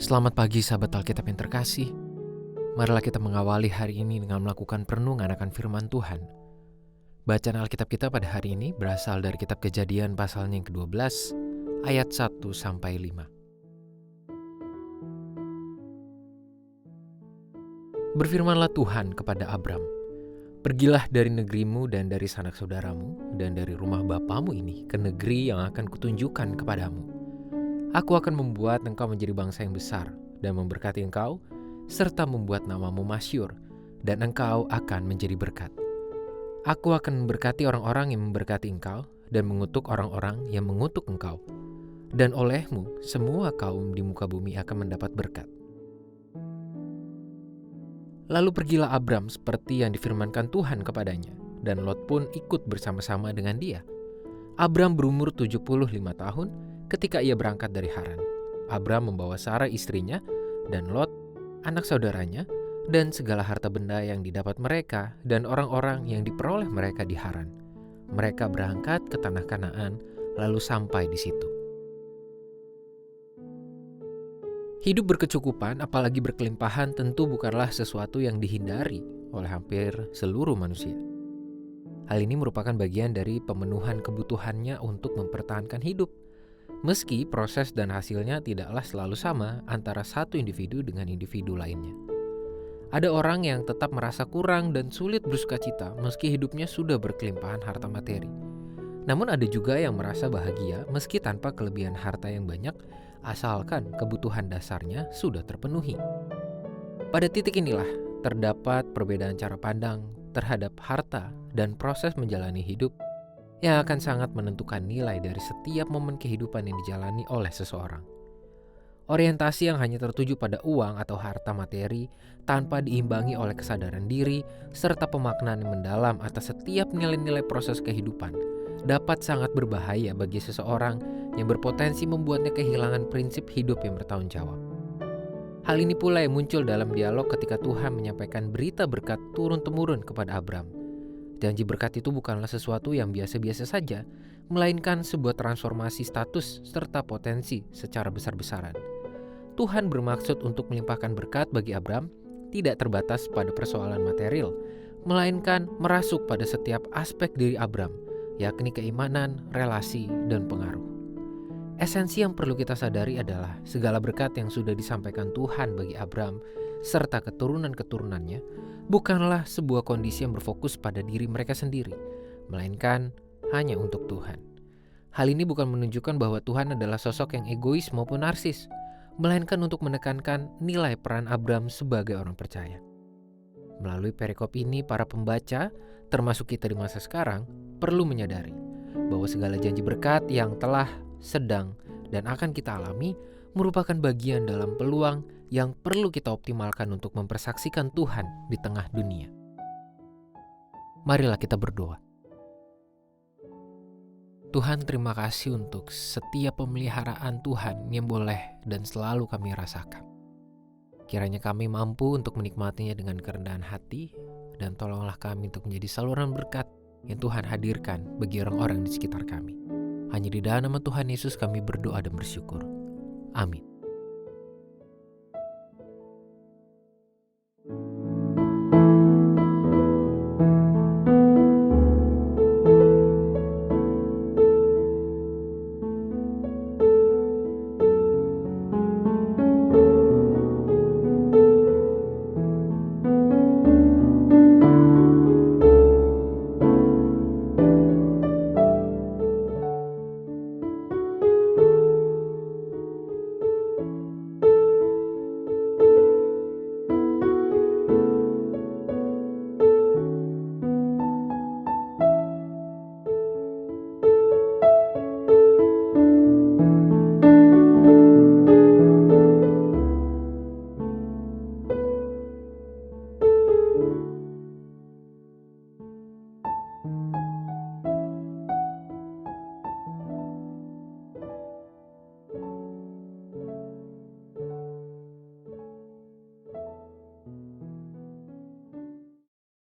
Selamat pagi sahabat Alkitab yang terkasih. Marilah kita mengawali hari ini dengan melakukan perenungan akan firman Tuhan. Bacaan Alkitab kita pada hari ini berasal dari kitab Kejadian pasalnya yang ke-12 ayat 1-5. Berfirmanlah Tuhan kepada Abram, "Pergilah dari negerimu dan dari sanak saudaramu dan dari rumah bapamu ini ke negeri yang akan kutunjukkan kepadamu. Aku akan membuat engkau menjadi bangsa yang besar dan memberkati engkau, serta membuat namamu masyhur, dan engkau akan menjadi berkat. Aku akan memberkati orang-orang yang memberkati engkau, dan mengutuk orang-orang yang mengutuk engkau. Dan olehmu, semua kaum di muka bumi akan mendapat berkat." Lalu pergilah Abram seperti yang difirmankan Tuhan kepadanya, dan Lot pun ikut bersama-sama dengan dia. Abram berumur 75 tahun ketika ia berangkat dari Haran. Abram membawa Sarah istrinya dan Lot, anak saudaranya, dan segala harta benda yang didapat mereka dan orang-orang yang diperoleh mereka di Haran. Mereka berangkat ke tanah Kanaan lalu sampai di situ. Hidup berkecukupan apalagi berkelimpahan tentu bukanlah sesuatu yang dihindari oleh hampir seluruh manusia. Hal ini merupakan bagian dari pemenuhan kebutuhannya untuk mempertahankan hidup. Meski proses dan hasilnya tidaklah selalu sama antara satu individu dengan individu lainnya. Ada orang yang tetap merasa kurang dan sulit bersukacita meski hidupnya sudah berkelimpahan harta materi. Namun ada juga yang merasa bahagia meski tanpa kelebihan harta yang banyak, asalkan kebutuhan dasarnya sudah terpenuhi. Pada titik inilah terdapat perbedaan cara pandang terhadap harta dan proses menjalani hidup yang akan sangat menentukan nilai dari setiap momen kehidupan yang dijalani oleh seseorang. Orientasi yang hanya tertuju pada uang atau harta materi tanpa diimbangi oleh kesadaran diri serta pemaknaan yang mendalam atas setiap nilai-nilai proses kehidupan dapat sangat berbahaya bagi seseorang yang berpotensi membuatnya kehilangan prinsip hidup yang bertanggung jawab. Hal ini pula yang muncul dalam dialog ketika Tuhan menyampaikan berita berkat turun-temurun kepada Abram. Janji berkat itu bukanlah sesuatu yang biasa-biasa saja, melainkan sebuah transformasi status serta potensi secara besar-besaran. Tuhan bermaksud untuk melimpahkan berkat bagi Abram tidak terbatas pada persoalan material, melainkan merasuk pada setiap aspek diri Abram, yakni keimanan, relasi, dan pengaruh. Esensi yang perlu kita sadari adalah segala berkat yang sudah disampaikan Tuhan bagi Abram serta keturunan-keturunannya bukanlah sebuah kondisi yang berfokus pada diri mereka sendiri, melainkan hanya untuk Tuhan. Hal ini bukan menunjukkan bahwa Tuhan adalah sosok yang egois maupun narsis, melainkan untuk menekankan nilai peran Abram sebagai orang percaya. Melalui perikop ini, para pembaca, termasuk kita di masa sekarang, perlu menyadari bahwa segala janji berkat yang telah, sedang, dan akan kita alami merupakan bagian dalam peluang yang perlu kita optimalkan untuk mempersaksikan Tuhan di tengah dunia. Marilah kita berdoa. Tuhan, terima kasih untuk setiap pemeliharaan Tuhan yang boleh dan selalu kami rasakan. Kiranya kami mampu untuk menikmatinya dengan kerendahan hati, dan tolonglah kami untuk menjadi saluran berkat yang Tuhan hadirkan bagi orang-orang di sekitar kami. Hanya di dalam nama Tuhan Yesus kami berdoa dan bersyukur. Amin.